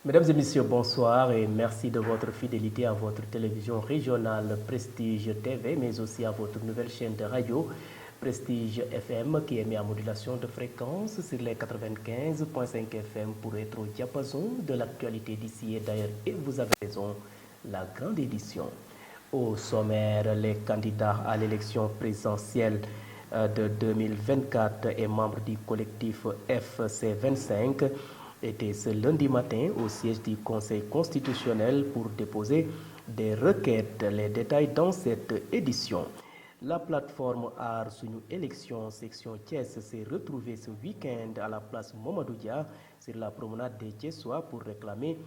Mesdames et messieurs, bonsoir et merci de votre fidélité à votre télévision régionale Prestige TV, mais aussi à votre nouvelle chaîne de radio Prestige FM qui émet en modulation de fréquence sur les 95.5 FM pour être au diapason de l'actualité d'ici et d'ailleurs. Et vous avez raison, la grande édition. Au sommaire, les candidats à l'élection présidentielle de 2024 et membres du collectif FC25 étaient ce lundi matin au siège du Conseil constitutionnel pour déposer des requêtes. Les détails dans cette édition. La plateforme Aar Sunu Élection section Thiès s'est retrouvée ce week-end à la place Mamadou Dia sur la promenade des Thiessois pour réclamer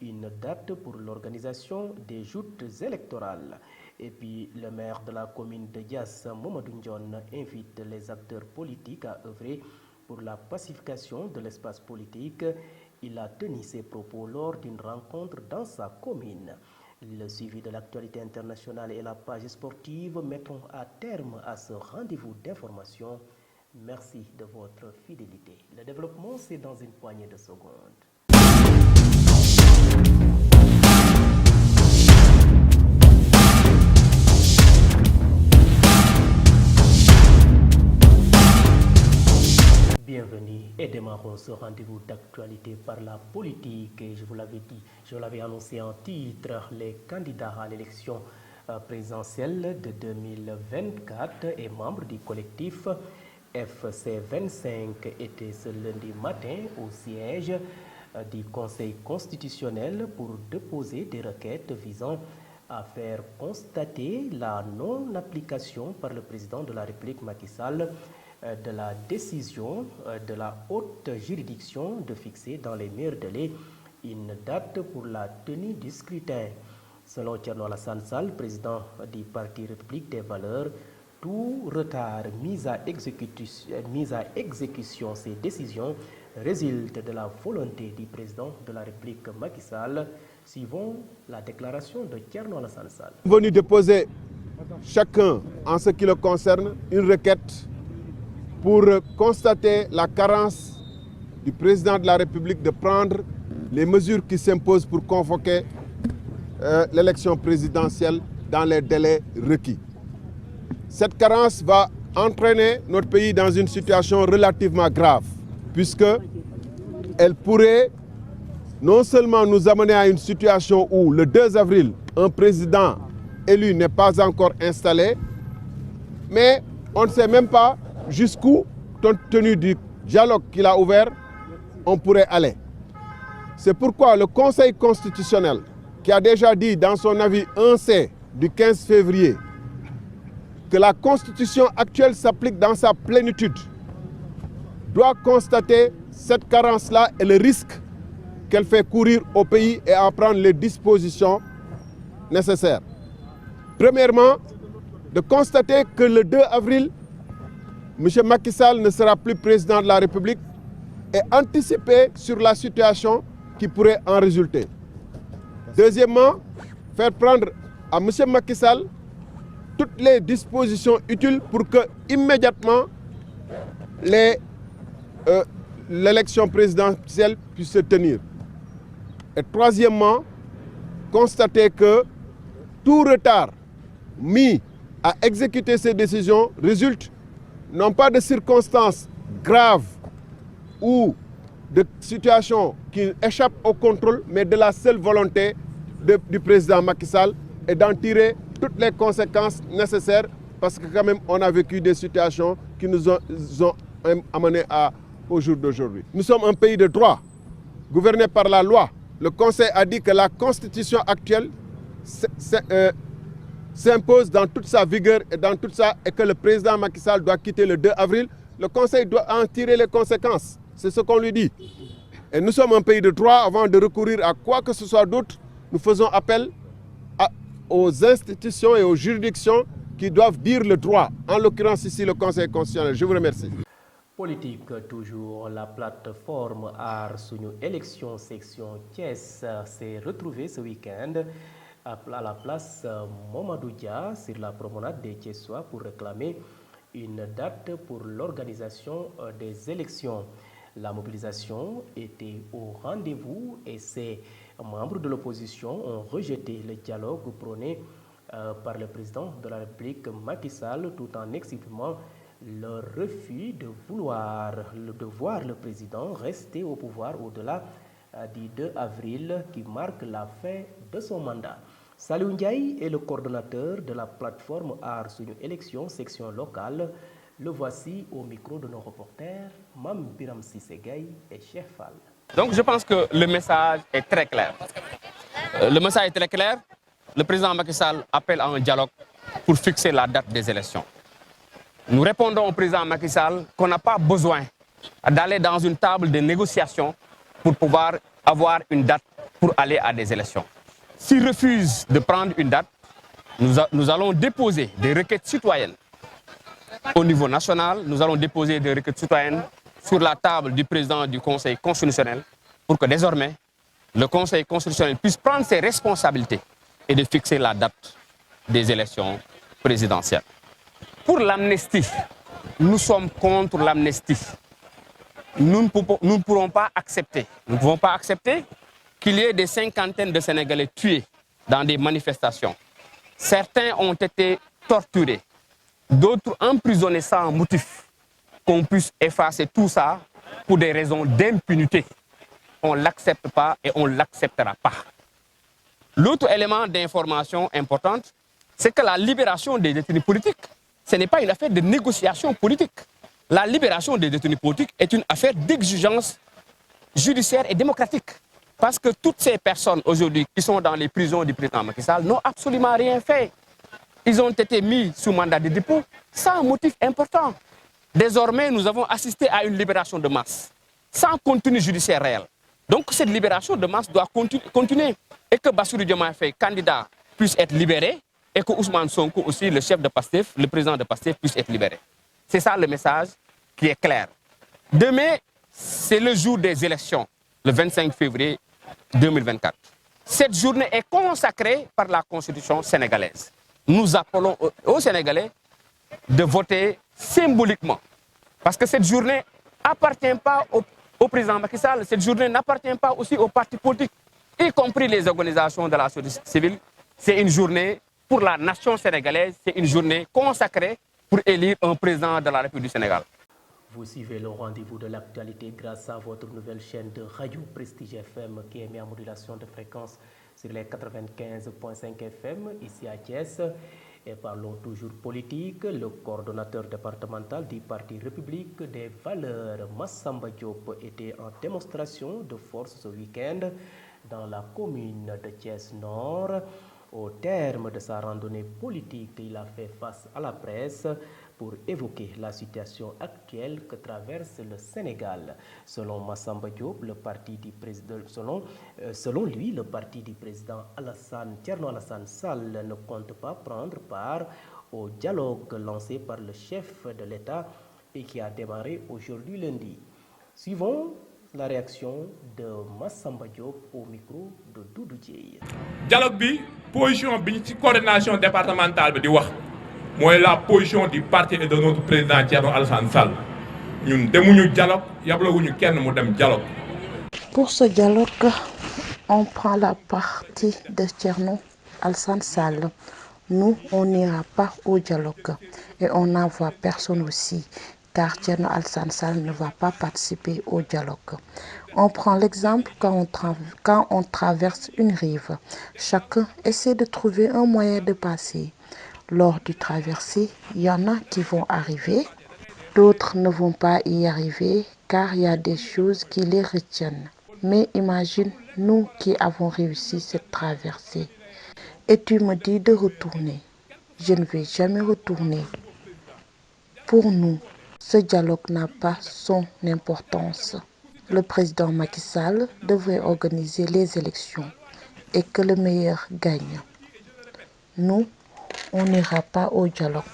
une date pour l'organisation des joutes électorales. Et puis le maire de la commune de Diass, Mamadou Ndione, invite les acteurs politiques à œuvrer pour la pacification de l'espace politique. Il a tenu ses propos lors d'une rencontre dans sa commune. Le suivi de l'actualité internationale et la page sportive mettront à terme à ce rendez-vous d'information. Merci de votre fidélité. Le développement, c'est dans une poignée de secondes. Bienvenue et démarrons ce rendez-vous d'actualité par la politique. Et je vous l'avais dit, je l'avais annoncé en titre, les candidats à l'élection présidentielle de 2024 et membres du collectif FC25 étaient ce lundi matin au siège du Conseil constitutionnel pour déposer des requêtes visant à faire constater la non-application par le président de la République Macky Sall de la décision de la haute juridiction de fixer dans les meilleurs délais une date pour la tenue du scrutin. Selon Thierno Alassane Sall, président du Parti République des Valeurs, tout retard mis à exécution ces décisions résulte de la volonté du président de la République Macky Sall. Suivons la déclaration de Thierno Alassane Sall. Venu déposer chacun, en ce qui le concerne, une requête pour constater la carence du président de la République de prendre les mesures qui s'imposent pour convoquer l'élection présidentielle dans les délais requis. Cette carence va entraîner notre pays dans une situation relativement grave, puisqu'elle pourrait non seulement nous amener à une situation où le 2 avril, un président élu n'est pas encore installé, mais on ne sait même pas jusqu'où, compte tenu du dialogue qu'il a ouvert, on pourrait aller. C'est pourquoi le Conseil constitutionnel, qui a déjà dit dans son avis 1C du 15 février que la Constitution actuelle s'applique dans sa plénitude, doit constater cette carence-là et le risque qu'elle fait courir au pays et en prendre les dispositions nécessaires. Premièrement, de constater que le 2 avril, M. Macky Sall ne sera plus président de la République et anticiper sur la situation qui pourrait en résulter. Deuxièmement, faire prendre à M. Macky Sall toutes les dispositions utiles pour que immédiatement l'élection présidentielle puisse se tenir. Et troisièmement, constater que tout retard mis à exécuter ces décisions résulte non pas de circonstances graves ou de situations qui échappent au contrôle, mais de la seule volonté du président Macky Sall et d'en tirer toutes les conséquences nécessaires parce que quand même on a vécu des situations qui nous ont amenés au jour d'aujourd'hui. Nous sommes un pays de droit, gouverné par la loi. Le Conseil a dit que la Constitution actuelle s'impose dans toute sa vigueur et dans toute et que le président Macky Sall doit quitter le 2 avril. Le Conseil doit en tirer les conséquences. C'est ce qu'on lui dit. Et nous sommes un pays de droit. Avant de recourir à quoi que ce soit d'autre, nous faisons appel aux institutions et aux juridictions qui doivent dire le droit. En l'occurrence ici, le Conseil constitutionnel. Je vous remercie. Politique toujours, la plateforme Aar Sunu Élection section Thiès s'est retrouvée ce week-end à la place Mamadou Dia sur la promenade des Thiessois pour réclamer une date pour l'organisation des élections. La mobilisation était au rendez-vous et ces membres de l'opposition ont rejeté le dialogue prôné par le président de la République Macky Sall tout en exprimant leur refus de voir le président rester au pouvoir au-delà du 2 avril qui marque la fin de son mandat. Saliou Ndiaye est le coordonnateur de la plateforme Aar Sunu Élection section locale. Le voici au micro de nos reporters Mam Biram Cissé Gaye et Cheikh Fall. Donc je pense que le message est très clair. Le message est très clair. Le président Macky Sall appelle à un dialogue pour fixer la date des élections. Nous répondons au président Macky Sall qu'on n'a pas besoin d'aller dans une table de négociation pour pouvoir avoir une date pour aller à des élections. S'il refuse de prendre une date, nous allons déposer des requêtes citoyennes. Au niveau national, nous allons déposer des requêtes citoyennes sur la table du président du Conseil constitutionnel pour que désormais le Conseil constitutionnel puisse prendre ses responsabilités et de fixer la date des élections présidentielles. Pour l'amnistie, nous sommes contre l'amnistie. Nous ne pourrons pas accepter, nous ne pouvons pas accepter qu'il y ait des cinquantaines de Sénégalais tués dans des manifestations. Certains ont été torturés, d'autres emprisonnés sans motif. Qu'on puisse effacer tout ça pour des raisons d'impunité. On ne l'accepte pas et on ne l'acceptera pas. L'autre élément d'information importante, c'est que la libération des détenus politiques, ce n'est pas une affaire de négociation politique. La libération des détenus politiques est une affaire d'exigence judiciaire et démocratique. Parce que toutes ces personnes aujourd'hui qui sont dans les prisons du président Macky Sall n'ont absolument rien fait. Ils ont été mis sous mandat de dépôt sans motif important. Désormais, nous avons assisté à une libération de masse, sans contenu judiciaire réel. Donc cette libération de masse doit continuer. Et que Bassirou Diomaye Faye, candidat, puisse être libéré, et que Ousmane Sonko aussi, le chef de PASTEF, le président de PASTEF, puisse être libéré. C'est ça le message qui est clair. Demain, c'est le jour des élections, le 25 février 2024. Cette journée est consacrée par la Constitution sénégalaise. Nous appelons aux Sénégalais de voter symboliquement. Parce que cette journée n'appartient pas au président Macky Sall, cette journée n'appartient pas aussi aux partis politiques, y compris les organisations de la société civile. C'est une journée pour la nation sénégalaise, c'est une journée consacrée pour élire un président de la République du Sénégal. Vous suivez le rendez-vous de l'actualité grâce à votre nouvelle chaîne de radio Prestige FM qui émet en modulation de fréquence sur les 95.5 FM ici à Thiès. Et parlons toujours politique. Le coordonnateur départemental du Parti République des Valeurs, Massamba Diop, était en démonstration de force ce week-end dans la commune de Thiès-Nord. Au terme de sa randonnée politique, il a fait face à la presse pour évoquer la situation actuelle que traverse le Sénégal. Selon Massamba Diop, selon lui, le parti du président Thierno Alassane Sall ne compte pas prendre part au dialogue lancé par le chef de l'État et qui a démarré aujourd'hui lundi. Suivons la réaction de Massamba Diop au micro de Doudou Dieye. Dialogue bi position bi ci coordination départementale bi di wax moy la position du parti et de notre président Thierno Alassane Sall. Ñun demuñu dialogue, yablawuñu kenn mu dem dialogue. Pour ce dialogue, on prend la partie de Thierno Alassane Sall. Nous, on n'ira pas au dialogue et on n'envoie personne aussi, car Thierno Alassane Sall ne va pas participer au dialogue. On prend l'exemple quand on traverse une rive. Chacun essaie de trouver un moyen de passer. Lors du traversée, il y en a qui vont arriver, d'autres ne vont pas y arriver car il y a des choses qui les retiennent. Mais imagine, nous qui avons réussi cette traversée. Et tu me dis de retourner. Je ne vais jamais retourner. Pour nous, ce dialogue n'a pas son importance. Le président Macky Sall devrait organiser les élections et que le meilleur gagne. Nous, on n'ira pas au dialogue.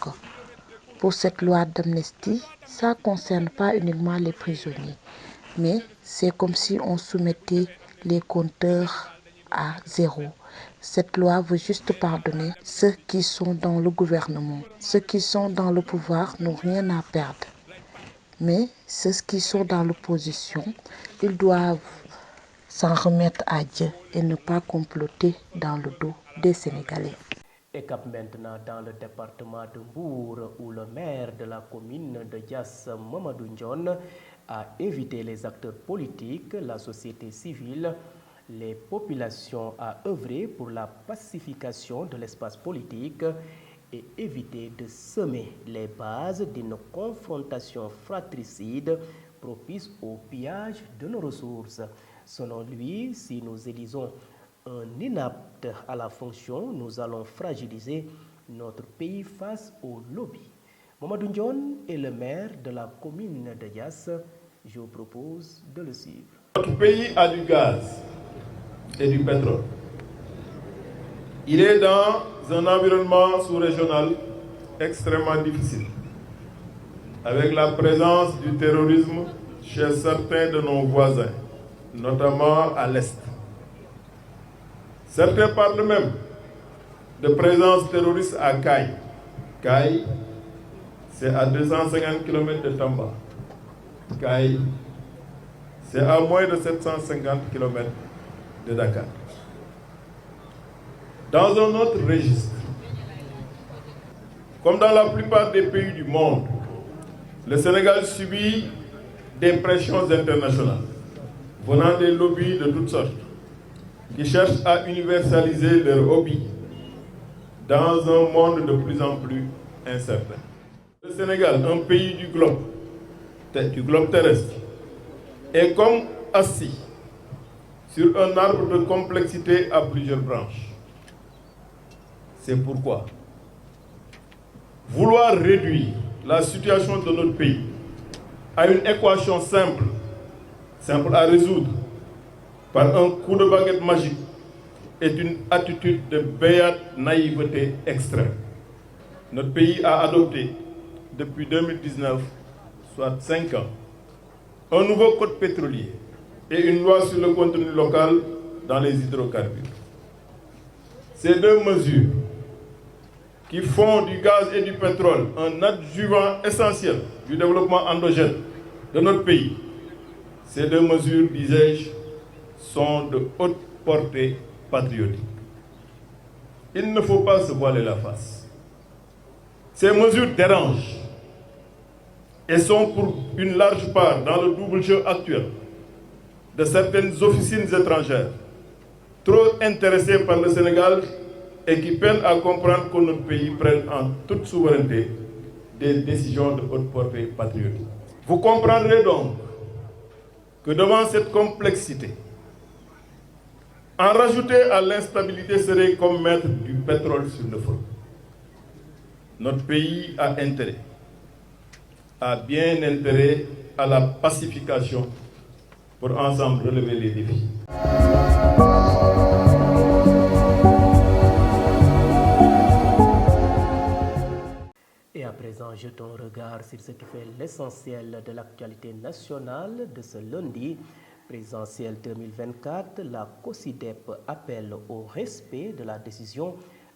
Pour cette loi d'amnistie, ça ne concerne pas uniquement les prisonniers, mais c'est comme si on soumettait les compteurs à zéro. Cette loi veut juste pardonner ceux qui sont dans le gouvernement. Ceux qui sont dans le pouvoir n'ont rien à perdre. Mais ceux qui sont dans l'opposition, ils doivent s'en remettre à Dieu et ne pas comploter dans le dos des Sénégalais. Et cap maintenant dans le département de Mbour, où le maire de la commune de Diass, Mamadou Ndione, a invité les acteurs politiques, la société civile, les populations à œuvrer pour la pacification de l'espace politique et éviter de semer les bases d'une confrontation fratricide propice au pillage de nos ressources. Selon lui, si nous élisons un inapte à la fonction, nous allons fragiliser notre pays face au lobby. Mamadou Ndione est le maire de la commune de Diass. Je vous propose de le suivre. Notre pays a du gaz et du pétrole. Il est dans un environnement sous-régional extrêmement difficile, avec la présence du terrorisme chez certains de nos voisins, notamment à l'Est. Certains parlent même de présence terroriste à Kaye. Kaye, c'est à 250 km de Tamba. Kaye, c'est à moins de 750 km de Dakar. Dans un autre registre, comme dans la plupart des pays du monde, le Sénégal subit des pressions internationales venant des lobbies de toutes sortes qui cherchent à universaliser leurs hobbies dans un monde de plus en plus incertain. Le Sénégal, un pays du globe terrestre, est comme assis sur un arbre de complexité à plusieurs branches. C'est pourquoi vouloir réduire la situation de notre pays à une équation simple à résoudre par un coup de baguette magique est une attitude de béate naïveté extrême. Notre pays a adopté depuis 2019, soit 5 ans, un nouveau code pétrolier et une loi sur le contenu local dans les hydrocarbures. Ces deux mesures qui font du gaz et du pétrole un adjuvant essentiel du développement endogène de notre pays, ces deux mesures, disais-je, sont de haute portée patriotique. Il ne faut pas se voiler la face. Ces mesures dérangent et sont pour une large part dans le double jeu actuel de certaines officines étrangères trop intéressées par le Sénégal et qui peinent à comprendre que notre pays prenne en toute souveraineté des décisions de haute portée patriotique. Vous comprendrez donc que devant cette complexité, en rajouter à l'instabilité serait comme mettre du pétrole sur le feu. Notre pays a bien intérêt à la pacification pour ensemble relever les défis. Et à présent, jetons un regard sur ce qui fait l'essentiel de l'actualité nationale de ce lundi présidentiel 2024. La COSYDEP appelle au respect de la décision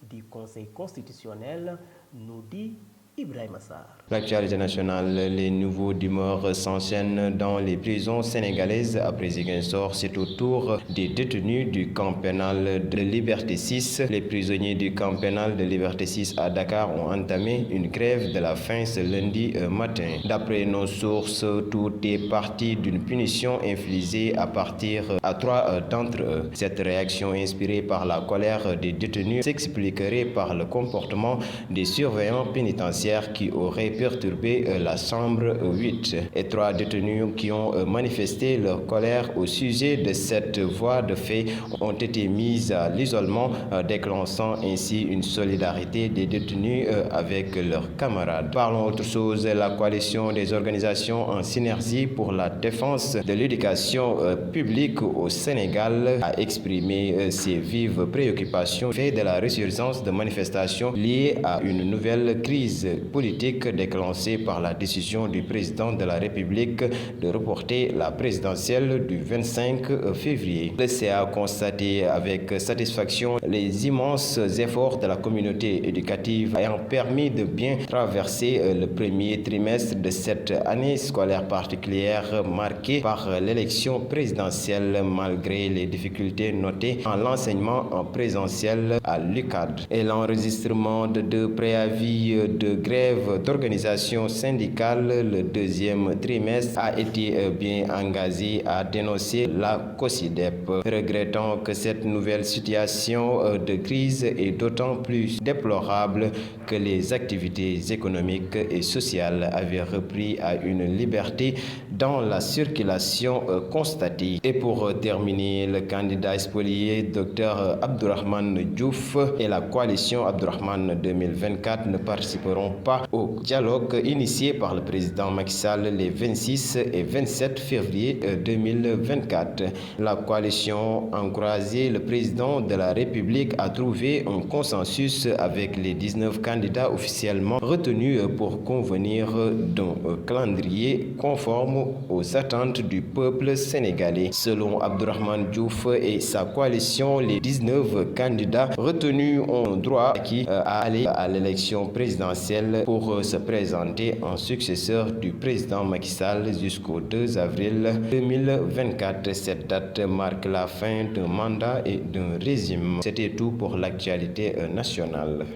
du Conseil constitutionnel, nous dit Ibrahim Assar. L'actualité nationale, les nouveaux morts s'enchaînent dans les prisons sénégalaises. Après Ziguinchor, c'est au tour des détenus du camp pénal de Liberté 6. Les prisonniers du camp pénal de Liberté 6 à Dakar ont entamé une grève de la faim ce lundi matin. D'après nos sources, tout est parti d'une punition infligée à partir à 3 d'entre eux. Cette réaction inspirée par la colère des détenus s'expliquerait par le comportement des surveillants pénitentiaires qui auraient perturbé la chambre 8 et 3 détenus qui ont manifesté leur colère au sujet de cette voie de fait ont été mis à l'isolement, déclenchant ainsi une solidarité des détenus avec leurs camarades. Parlons autre chose, la coalition des organisations en synergie pour la défense de l'éducation publique au Sénégal a exprimé ses vives préoccupations fait de la résurgence de manifestations liées à une nouvelle crise politique déclenchée par la décision du président de la République de reporter la présidentielle du 25 février. Le CA a constaté avec satisfaction les immenses efforts de la communauté éducative ayant permis de bien traverser le premier trimestre de cette année scolaire particulière marquée par l'élection présidentielle malgré les difficultés notées en l'enseignement en présentiel à l'UCAD et l'enregistrement de 2 préavis de grève d'organisation syndicale. Le deuxième trimestre a été bien engagé à dénoncer la COSIDEP, regrettant que cette nouvelle situation de crise est d'autant plus déplorable que les activités économiques et sociales avaient repris à une liberté dans la circulation constatée. Et pour terminer, le candidat spolié Dr Abdourahmane Diouf et la coalition Abdourahmane 2024 ne participeront pas au dialogue initié par le président Macky Sall les 26 et 27 février 2024. La coalition a encouragé le président de la République à trouver un consensus avec les 19 candidats officiellement retenus pour convenir d'un calendrier conforme aux attentes du peuple sénégalais. Selon Abdourahmane Diouf et sa coalition, les 19 candidats retenus ont droit à aller à l'élection présidentielle pour se présenter en successeur du président Macky Sall jusqu'au 2 avril 2024. Cette date marque la fin d'un mandat et d'un régime. C'était tout pour l'actualité nationale.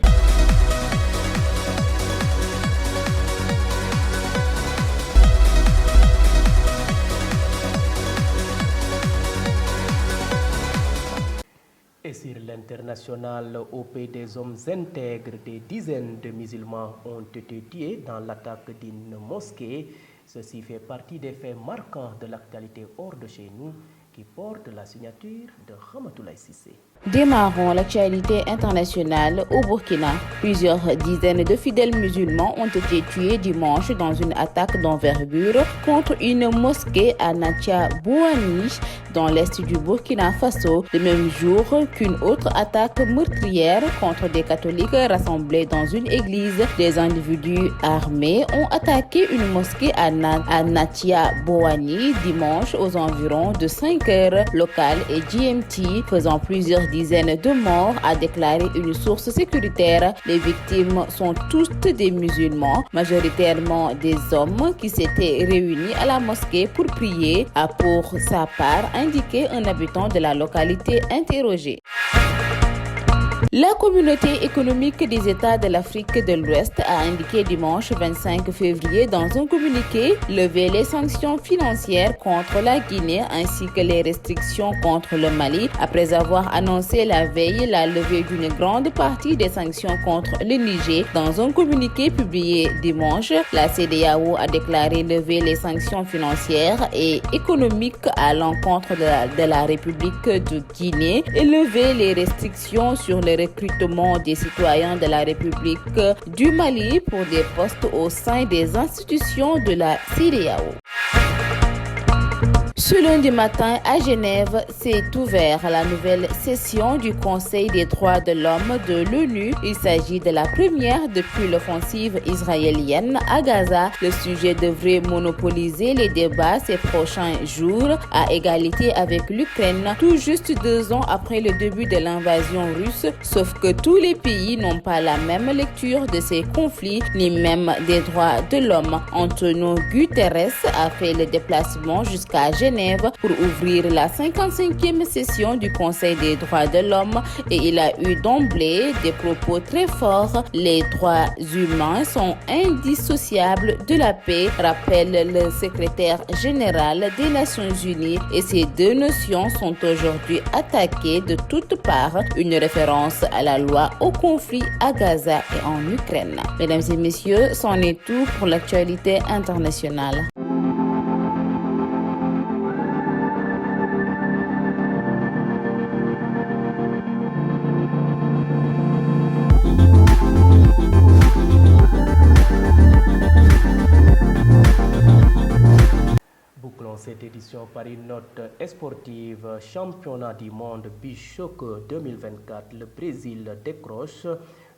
Et sur l'international, au pays des hommes intègres, des dizaines de musulmans ont été tués dans l'attaque d'une mosquée. Ceci fait partie des faits marquants de l'actualité hors de chez nous qui porte la signature de Ramatoulaye Cissé. Démarrons l'actualité internationale au Burkina. Plusieurs dizaines de fidèles musulmans ont été tués dimanche dans une attaque d'envergure contre une mosquée à Natia Bouani, dans l'est du Burkina Faso, le même jour qu'une autre attaque meurtrière contre des catholiques rassemblés dans une église. Des individus armés ont attaqué une mosquée à Natia Bouani dimanche aux environs de 5 heures locales et GMT, faisant plusieurs dizaines de morts, a déclaré une source sécuritaire. Les victimes sont toutes des musulmans, majoritairement des hommes qui s'étaient réunis à la mosquée pour prier, a pour sa part indiqué un habitant de la localité interrogé. La communauté économique des États de l'Afrique de l'Ouest a indiqué dimanche 25 février dans un communiqué lever les sanctions financières contre la Guinée ainsi que les restrictions contre le Mali après avoir annoncé la veille la levée d'une grande partie des sanctions contre le Niger. Dans un communiqué publié dimanche, la CEDEAO a déclaré lever les sanctions financières et économiques à l'encontre de la République de Guinée et lever les restrictions sur le recrutement des citoyens de la République du Mali pour des postes au sein des institutions de la CEDEAO. Ce lundi matin, à Genève, s'est ouverte la nouvelle session du Conseil des droits de l'homme de l'ONU. Il s'agit de la première depuis l'offensive israélienne à Gaza. Le sujet devrait monopoliser les débats ces prochains jours à égalité avec l'Ukraine, tout juste 2 ans après le début de l'invasion russe. Sauf que tous les pays n'ont pas la même lecture de ces conflits, ni même des droits de l'homme. Antonio Guterres a fait le déplacement jusqu'à Genève pour ouvrir la 55e session du Conseil des droits de l'homme et il a eu d'emblée des propos très forts. Les droits humains sont indissociables de la paix, rappelle le secrétaire général des Nations Unies, et ces deux notions sont aujourd'hui attaquées de toutes parts. Une référence à la loi au conflit à Gaza et en Ukraine. Mesdames et messieurs, c'en est tout pour l'actualité internationale. Cette édition par une note sportive. Championnat du monde Bichoc 2024. Le Brésil décroche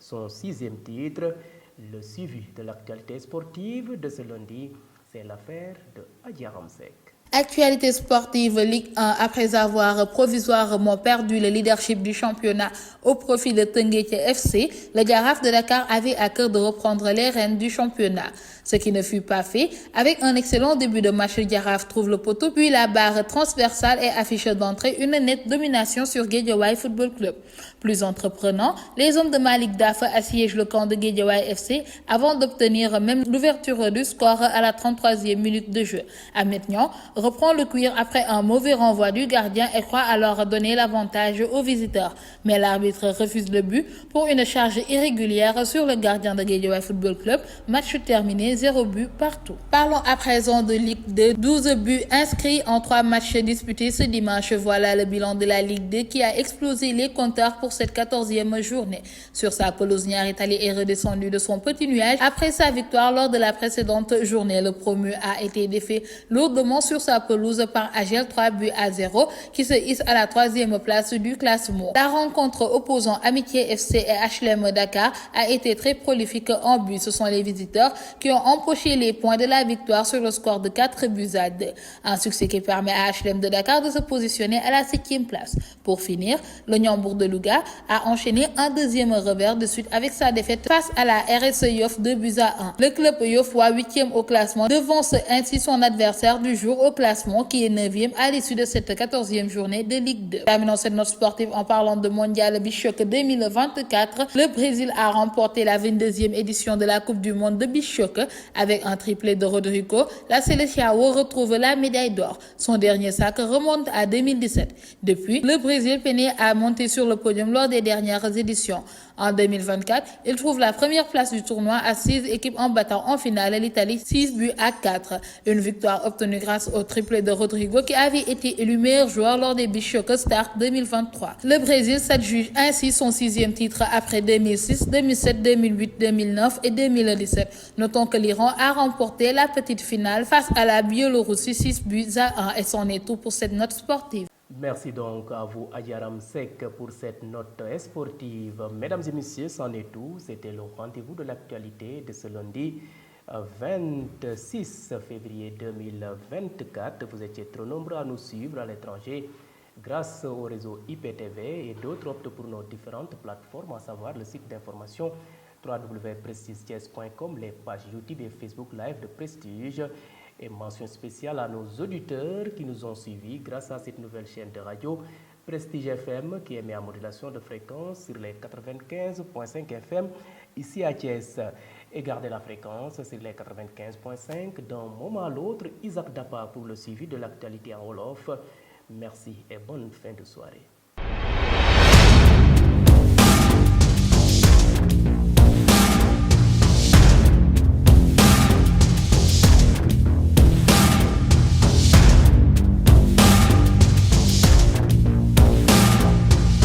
son 6e titre. Le suivi de l'actualité sportive de ce lundi, c'est l'affaire de Adja Ramsek. Actualité sportive Ligue 1, après avoir provisoirement perdu le leadership du championnat au profit de Teungueth FC, le Jaraaf de Dakar avait à cœur de reprendre les rênes du championnat. Ce qui ne fut pas fait. Avec un excellent début de match, le Jaraaf trouve le poteau, puis la barre transversale et affiche d'entrée une nette domination sur Guédiawaye Football Club. Plus entreprenant, les hommes de Malick Dafa assiègent le camp de Guédiawaye FC avant d'obtenir même l'ouverture du score à la 33e minute de jeu. Ahmed Niang reprend le cuir après un mauvais renvoi du gardien et croit alors donner l'avantage aux visiteurs. Mais l'arbitre refuse le but pour une charge irrégulière sur le gardien de Guédiawaye Football Club. Match terminé, 0 but partout. Parlons à présent de Ligue 2. 12 buts inscrits en 3 matchs disputés ce dimanche. Voilà le bilan de la Ligue 2 qui a explosé les compteurs pour cette 14e journée. Sur sa pelouse, Niary Tally est redescendu de son petit nuage après sa victoire lors de la précédente journée. Le promu a été défait lourdement sur sa pelouse par Agel 3-0 qui se hisse à la 3e place du classement. La rencontre opposant Amitié FC et HLM Dakar a été très prolifique en but. Ce sont les visiteurs qui ont empoché les points de la victoire sur le score de 4-2. Un succès qui permet à HLM de Dakar de se positionner à la 7e place. Pour finir, le Niambour de Louga a enchaîné un deuxième revers de suite avec sa défaite face à la RSE Yoff 2-1. Le club Yoffois 8e au classement devance ainsi son adversaire du jour au classement qui est 9e à l'issue de cette 14e journée de Ligue 2. Terminons cette note sportive en parlant de Mondial Beach Soccer 2024. Le Brésil a remporté la 22e édition de la Coupe du Monde de Beach Soccer avec un triplé de Rodrigo. La Seleção retrouve la médaille d'or. Son dernier sac remonte à 2017. Depuis, le Brésil peinait à monter sur le podium lors des dernières éditions. En 2024, il trouve la première place du tournoi à 6 équipes en battant en finale l'Italie 6-4. Une victoire obtenue grâce au triplé de Rodrigo qui avait été élu meilleur joueur lors des Beach Soccer Stars 2023. Le Brésil s'adjuge ainsi son 6e titre après 2006, 2007, 2008, 2009 et 2017. Notons que l'Iran a remporté la petite finale face à la Biélorussie 6-1 et c'en est tout pour cette note sportive. Merci donc à vous, Adja Ramsek, pour cette note sportive. Mesdames et messieurs, c'en est tout. C'était le rendez-vous de l'actualité de ce lundi 26 février 2024. Vous étiez trop nombreux à nous suivre à l'étranger grâce au réseau IPTV et d'autres optent pour nos différentes plateformes, à savoir le site d'information www.prestigethies.com, les pages YouTube et Facebook Live de Prestige. Et mention spéciale à nos auditeurs qui nous ont suivis grâce à cette nouvelle chaîne de radio Prestige FM qui émet en modulation de fréquence sur les 95.5 FM ici à Thiès. Et gardez la fréquence sur les 95.5 d'un moment à l'autre. Isaac Dapa pour le suivi de l'actualité en Wolof. Merci et bonne fin de soirée.